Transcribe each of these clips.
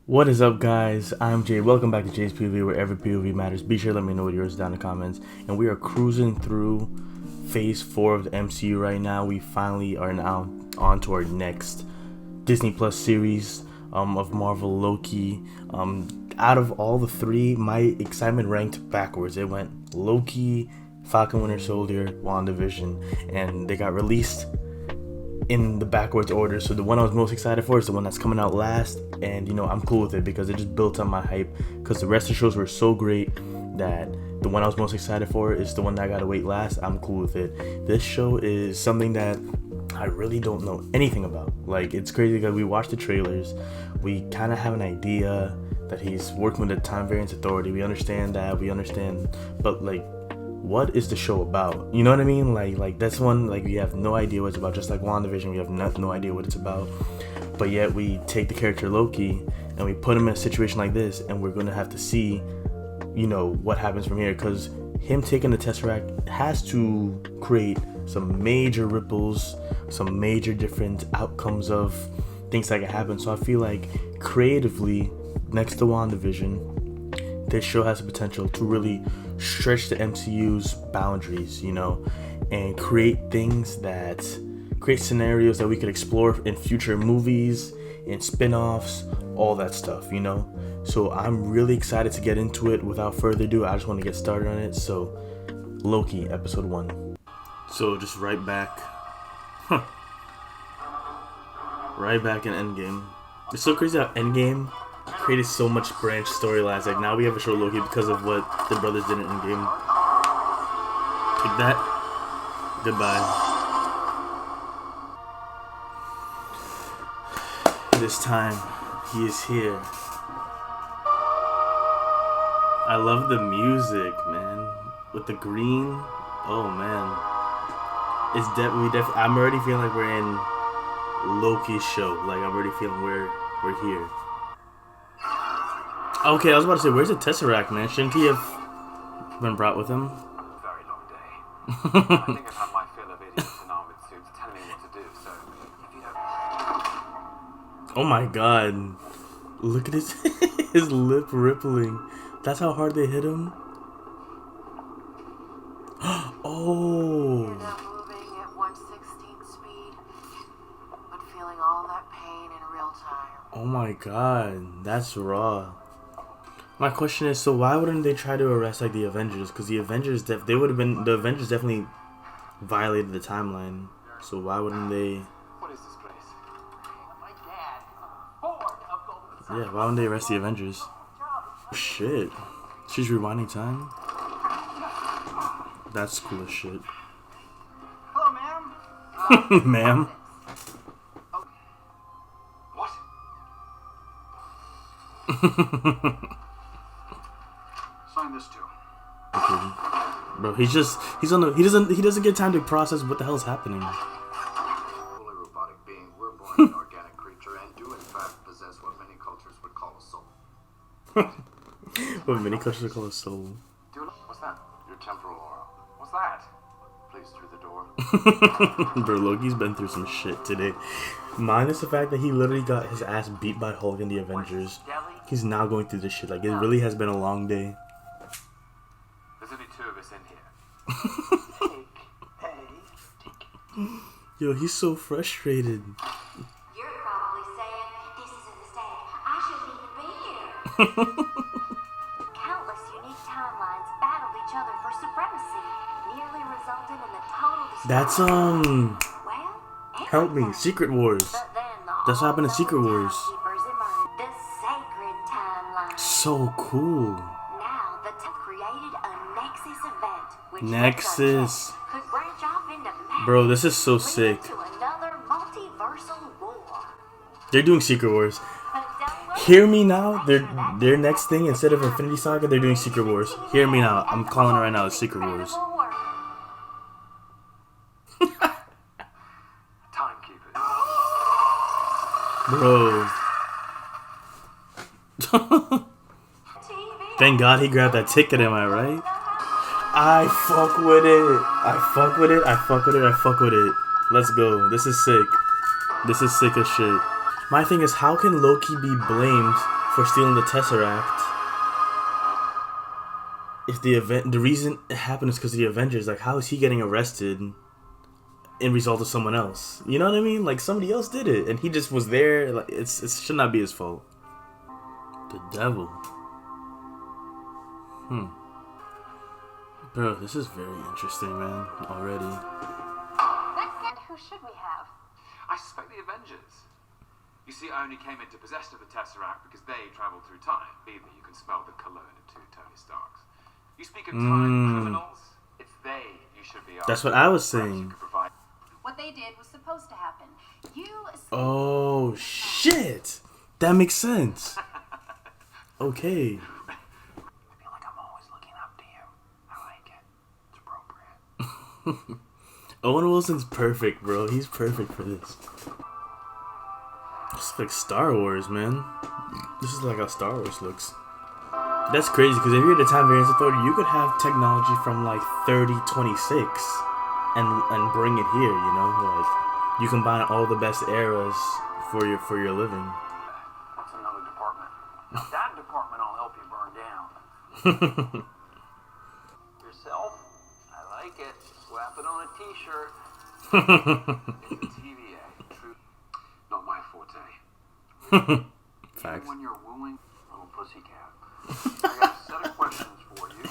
What is up, guys? I'm Jay. Welcome back to Jay's POV, where every POV matters. Be sure to let me know what yours is down in the comments. And we are cruising through phase 4 of the MCU right now. We finally are now on to our next Disney Plus series of Marvel Loki. Out of all the three, my excitement ranked backwards. It went Loki, Falcon Winter Soldier, WandaVision, and they got released in the backwards order. So the one I was most excited for is the one that's coming out last, and I'm cool with it because it just built up my hype, because the rest of the shows were so great that the one I was most excited for is the one that I gotta wait last. I'm cool with it. This show is something that I really don't know anything about. Like, it's crazy because we watched the trailers, we kind of have an idea that he's working with the Time Variance Authority. We understand, but like, what is the show about? You know what I mean? Like that's one, like, we have no idea what it's about. Just like WandaVision, we have no idea what it's about. But yet we take the character Loki and we put him in a situation like this, and we're gonna have to see, what happens from here. Because him taking the Tesseract has to create some major ripples, some major different outcomes of things that can happen. So I feel like creatively, next to WandaVision, this show has the potential to really stretch the MCU's boundaries, and create scenarios that we could explore in future movies, in spin-offs, all that stuff, So I'm really excited to get into it. Without further ado, I just want to get started on it. So, Loki, episode 1. So, just right back in Endgame. It's so crazy how Endgame created so much branch storylines. Like, now we have a show Loki because of what the brothers did in Endgame. Take that. Goodbye. This time, he is here. I love the music, man. With the green. Oh, man. It's I'm already feeling like we're in Loki's show. Like, I'm already feeling we're here. Okay, I was about to say, where's the Tesseract, man? Shouldn't he have been brought with him? Very long day. I think I've had my fill of idiots in armored suits telling me what to do, so if you don't... Oh my god. Look at his lip rippling. That's how hard they hit him? Oh. You're now moving at 1/16 speed, but feeling all that pain in real time. Oh my god, that's raw. My question is, so why wouldn't they try to arrest like the Avengers? Because the Avengers definitely violated the timeline. So why wouldn't they? What is this place? My dad, bored of Goldman. Yeah, why wouldn't they arrest the Avengers? Shit, she's rewinding time. That's cool as shit. Hello, ma'am. Ma'am. What? Sign this too. Okay. Bro, he doesn't get time to process what the hell's happening. Fully robotic being, we're born an organic creature and do in fact possess what many cultures would call a soul. What many cultures call a soul. What's that? Your temporal aura. What's that? Please through the door. Bro, Loki's been through some shit today. Minus the fact that he literally got his ass beat by Hulk in the Avengers. He's now going through this shit. Like, it really has been a long day. There's only two of us in here. Yo, he's so frustrated. You're probably saying, this is a mistake. I shouldn't even be here. Countless unique timelines battled each other for supremacy, nearly resulting in the total destruction. That's, help me. Secret Wars. That's what happened in Secret Wars. The sacred timeline. So cool. Now, the created a Nexus event, which Nexus. could branch off into Bro, this is so sick. to another multiversal war. They're doing Secret Wars. But don't worry. Hear me now. Their next thing, instead of Infinity Saga, they're doing Secret Wars. Hear me now. I'm calling it right now. It's Secret Wars. Timekeepers. Bro. Thank God he grabbed that ticket, am I right? I fuck with it. Let's go. This is sick. This is sick as shit. My thing is, how can Loki be blamed for stealing the Tesseract. If the reason it happened is because of the Avengers, like how is he getting arrested in result of someone else? You know what I mean? Like somebody else did it, and he just was there. Like it should not be his fault. The devil. Bro, this is very interesting, man. Already. And who should we have? I suspect the Avengers. You see, I only came into possession of the Tesseract because they traveled through time. Either you can smell the cologne of two Tony Starks. You speak of time criminals, it's they you should be after. That's what I was Perhaps saying. you could provide... What they did was supposed to happen. You Oh shit! That makes sense. Okay. I feel like I'm always looking up to you. I like it. It's appropriate. Owen Wilson's perfect, bro. He's perfect for this. It's like Star Wars, man. This is like how Star Wars looks. That's crazy, because if you're the Time Variance Authority, you could have technology from like 3026 and bring it here, you know? Like, you combine all the best eras for your living. That's another department. Now that department I'll help you burn down. Yourself? I like it. Slap it on a t-shirt. It's TVA. True. Not my forte. Facts. Even when you're wooing little pussycat. I got a set of questions for you.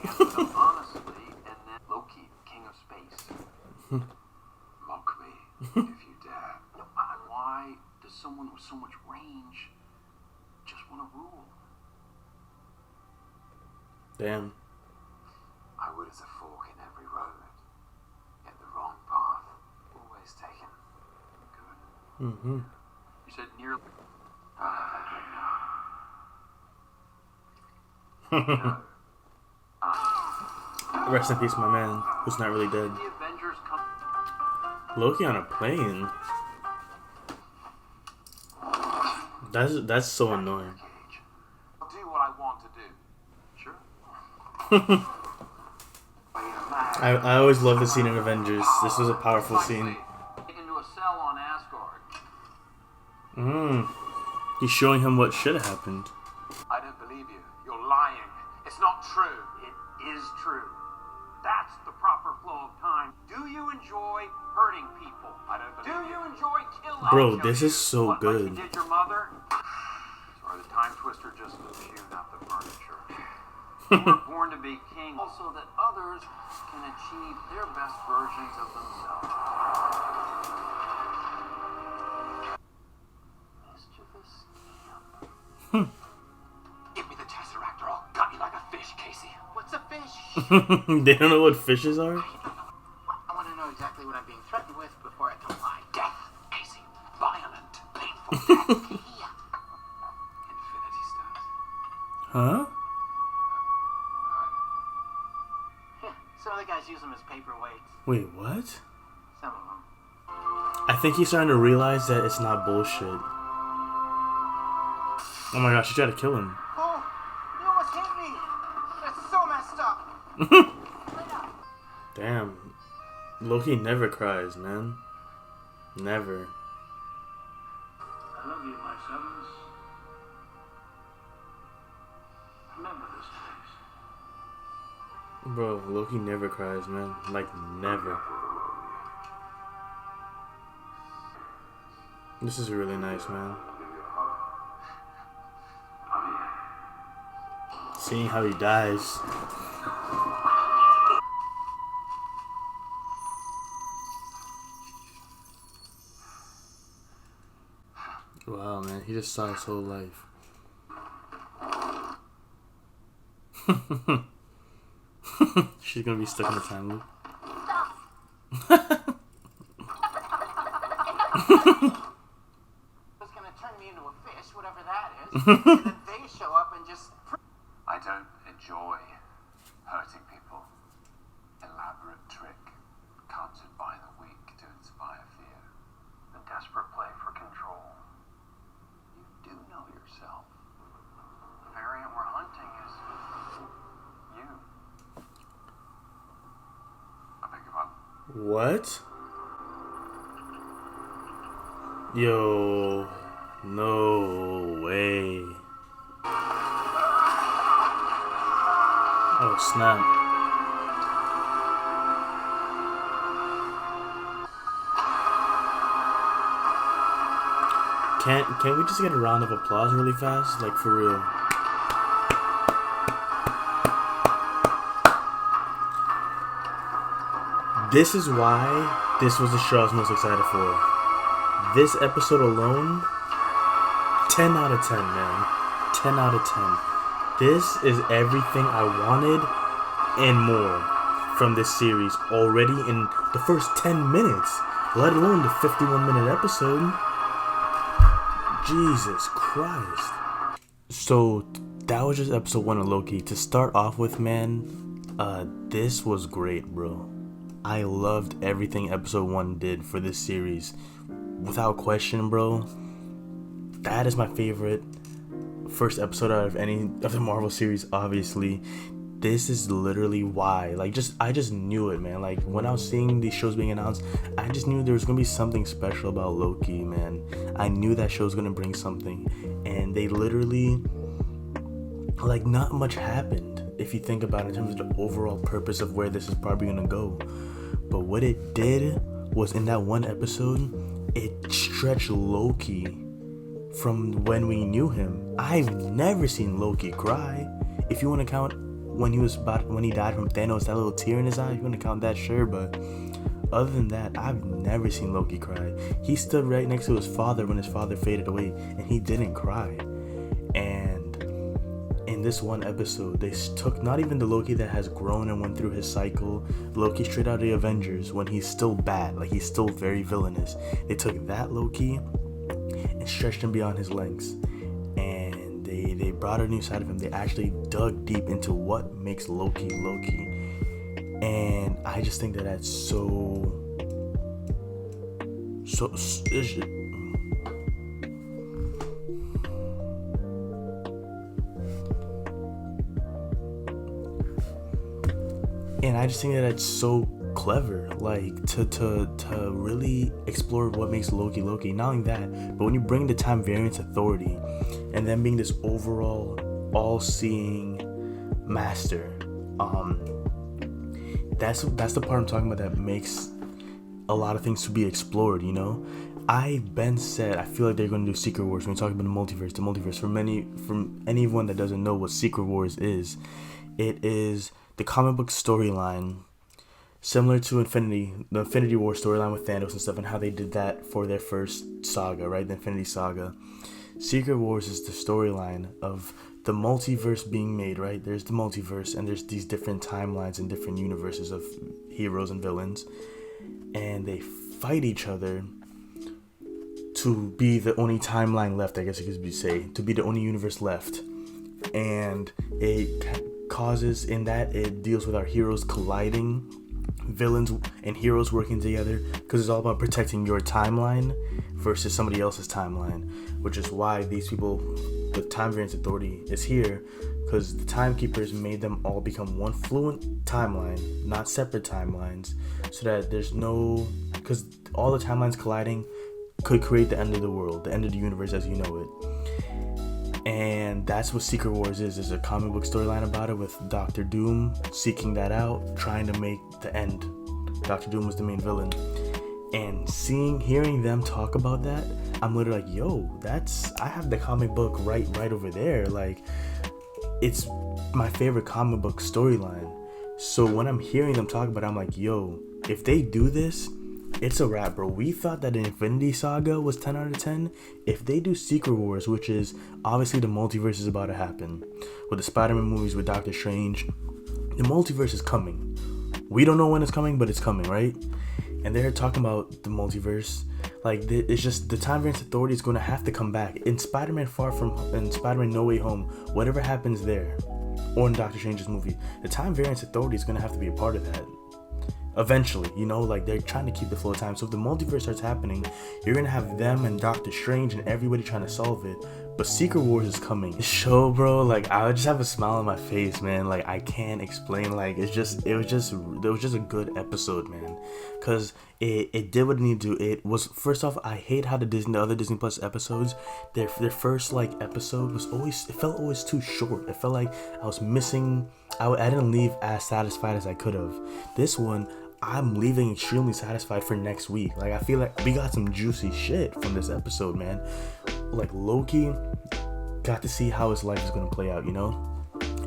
Answer them honestly, and then Loki, king of space. Mock me if you dare. No, why does someone with so much range just want to rule? Damn. I would as a fork in every road, yet the wrong path always taken. Good. You said nearly. No. Rest in peace, my man, who's not really dead. The Avengers come. Loki on a plane. That's so annoying. I'll do what I want to do. Sure. I always love the scene in Avengers. This was a powerful scene. Taken to a cell on Asgard. He's showing him what should have happened. I don't believe you. You're lying. It's not true. It is true. That's the proper flow of time. Do you enjoy hurting people? I don't believe you. Do you enjoy killing? Bro, this is so What, good. Like you did your mother? Sorry, the time twister just moves you, not the furniture. You were born to be king, also that others can achieve their best versions of themselves. Mischievous scamp. Give me the Tesseract or I'll gut you like a fish, Casey. What's a fish? They don't know what fishes are? I want to know exactly what I'm being threatened with before I comply. Death, Casey. Violent, painful death. Infinity Stones. Huh? Some of the guys use them as paperweights. Wait, what? Some of them. I think he's starting to realize that it's not bullshit. Oh my gosh, she tried to kill him. Oh, you almost hit me. That's so messed up. Damn. Loki never cries, man. Never. I love you, my sons. Remember this place. Bro, Loki never cries, man. Like, never. This is really nice, man. Seeing how he dies. Wow, man. He just saw his whole life. She's gonna be stuck in the time loop. It's gonna turn me into a fish, whatever that is. And then they show up and just. I don't enjoy hurting people. Elaborate trick conjured by the weak to inspire fear. The desperate play for control. You do know yourself. The variant we're hunting is you. I beg your pardon. What? Yo, no way. snap. Can we just get a round of applause really fast? Like, for real. This is why this was the show I was most excited for. This episode alone, 10 out of 10, man. 10 out of 10. This is everything I wanted and more from this series already in the first 10 minutes, let alone the 51-minute episode. Jesus Christ. So, that was just episode 1 of Loki. To start off with, man, this was great, bro. I loved everything episode 1 did for this series. Without question, bro. That is my favorite first episode out of any of the Marvel series, obviously. This is literally why. Like, I just knew it, man. Like, when I was seeing these shows being announced, I just knew there was gonna be something special about Loki, man. I knew that show was gonna bring something. And they literally, like, not much happened, if you think about it, in terms of the overall purpose of where this is probably gonna go. But what it did was, in that one episode, it stretched Loki from when we knew him. I've never seen Loki cry. If you want to count when he died from Thanos, that little tear in his eye, if you want to count that, sure. But other than that, I've never seen Loki cry. He stood right next to his father when his father faded away, and he didn't cry. And in this one episode, they took not even the Loki that has grown and went through his cycle, Loki straight out of the Avengers, when he's still bad, like he's still very villainous. They took that Loki and stretched him beyond his lengths, and they brought a new side of him. They actually dug deep into what makes Loki Loki, and I just think that that's so and I just think that that's so clever, like, to really explore what makes Loki Loki. Not only that, but when you bring the time variance authority and then being this overall all-seeing master, that's the part I'm talking about that makes a lot of things to be explored, you know. I've been said I feel like they're going to do Secret Wars when we talk about the multiverse. From anyone that doesn't know what Secret Wars is, it is the comic book storyline similar to the Infinity War storyline with Thanos and stuff, and how they did that for their first saga, right? The Infinity Saga. Secret Wars is the storyline of the multiverse being made, right? There's the multiverse, and there's these different timelines and different universes of heroes and villains, and they fight each other to be the only timeline left, I guess you could say, to be the only universe left. And it causes, in that, it deals with our heroes colliding, villains and heroes working together, because it's all about protecting your timeline versus somebody else's timeline, which is why these people, the Time Variance Authority, is here, because the Timekeepers made them all become one fluent timeline, not separate timelines, so that there's no, because all the timelines colliding could create the end of the world, the end of the universe as you know it. And that's what Secret Wars is. There's a comic book storyline about it with Doctor Doom seeking that out, trying to make the end. Doctor Doom was the main villain. And hearing them talk about that, I'm literally like, yo, I have the comic book right over there. Like, it's my favorite comic book storyline. So when I'm hearing them talk about it, I'm like, yo, if they do this, it's a wrap, bro. We thought that the Infinity Saga was 10 out of 10. If they do Secret Wars, which is obviously the multiverse is about to happen, with the Spider-Man movies, with Doctor Strange, the multiverse is coming. We don't know when it's coming, but it's coming, right? And they're talking about the multiverse. Like, it's just the Time Variance Authority is going to have to come back. In Spider-Man No Way Home, whatever happens there, or in Doctor Strange's movie, the Time Variance Authority is going to have to be a part of that. Eventually, you know, like, they're trying to keep the flow of time. So if the multiverse starts happening, you're gonna have them and Doctor Strange and everybody trying to solve it. But Secret Wars is coming. This show, bro, like, I just have a smile on my face, man. Like, I can't explain. Like, it was just a good episode, man. Cause it did what it needed to do. It was, first off, I hate how the other Disney Plus episodes, their first, like, episode was always, it felt always too short. It felt like I was missing I didn't leave as satisfied as I could have. This one, I'm leaving extremely satisfied for next week. Like, I feel like we got some juicy shit from this episode, man. Like, Loki got to see how his life is going to play out, you know?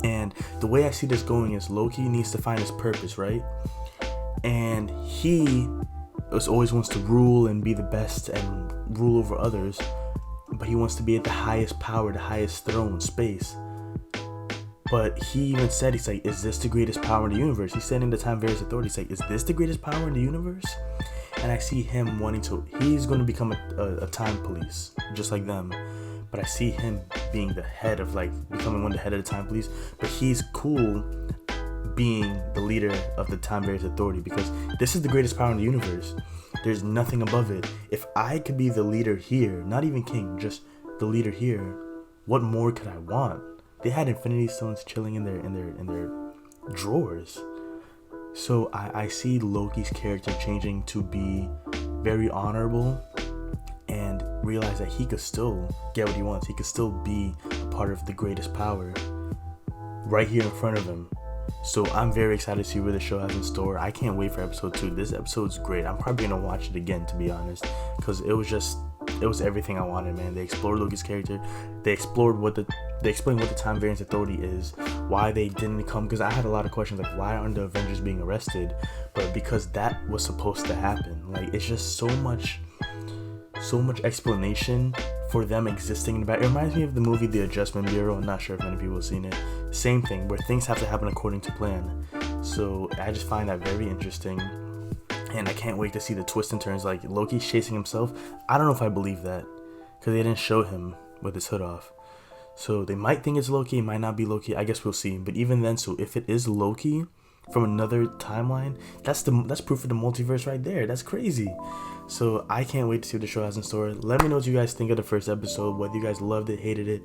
And the way I see this going is Loki needs to find his purpose, right? And he always wants to rule and be the best and rule over others, but he wants to be at the highest power, the highest throne, space. But he even said, he's like, is this the greatest power in the universe? He said in the Time Various Authority, he's like, is this the greatest power in the universe? And I see him wanting to, he's going to become a time police, just like them. But I see him being the head of, like, becoming one of the head of the time police. But he's cool being the leader of the Time Various Authority, because this is the greatest power in the universe. There's nothing above it. If I could be the leader here, not even king, just the leader here, what more could I want? They had Infinity Stones chilling in their drawers. So I see Loki's character changing to be very honorable and realize that he could still get what he wants. He could still be a part of the greatest power right here in front of him. So I'm very excited to see where the show has in store. I can't wait for episode 2. This episode's great. I'm probably gonna watch it again, to be honest, because it was everything I wanted, man. They explored Loki's character. They explained what the Time Variance Authority is, why they didn't come, because I had a lot of questions like, why aren't the Avengers being arrested? But because that was supposed to happen. Like, it's just so much explanation for them existing in the back. It reminds me of the movie The Adjustment Bureau. I'm not sure if any people have seen it. Same thing, where things have to happen according to plan. So I just find that very interesting, and I can't wait to see the twists and turns. Like, Loki's chasing himself. I don't know if I believe that, because they didn't show him with his hood off. So they might think it's Loki, it might not be Loki. I guess we'll see. But even then, so if it is Loki from another timeline, that's proof of the multiverse right there. That's crazy. So I can't wait to see what the show has in store. Let me know what you guys think of the first episode, whether you guys loved it, hated it.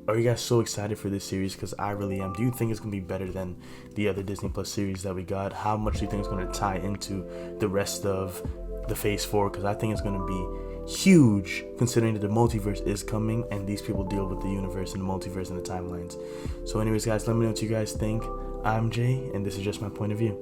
Are you guys so excited for this series? Because I really am. Do you think it's going to be better than the other Disney Plus series that we got? How much do you think it's going to tie into the rest of the Phase 4? Because I think it's going to be huge, considering that the multiverse is coming and these people deal with the universe and the multiverse and the timelines. So anyways, guys, let me know what you guys think. I'm Jay, and this is just my point of view.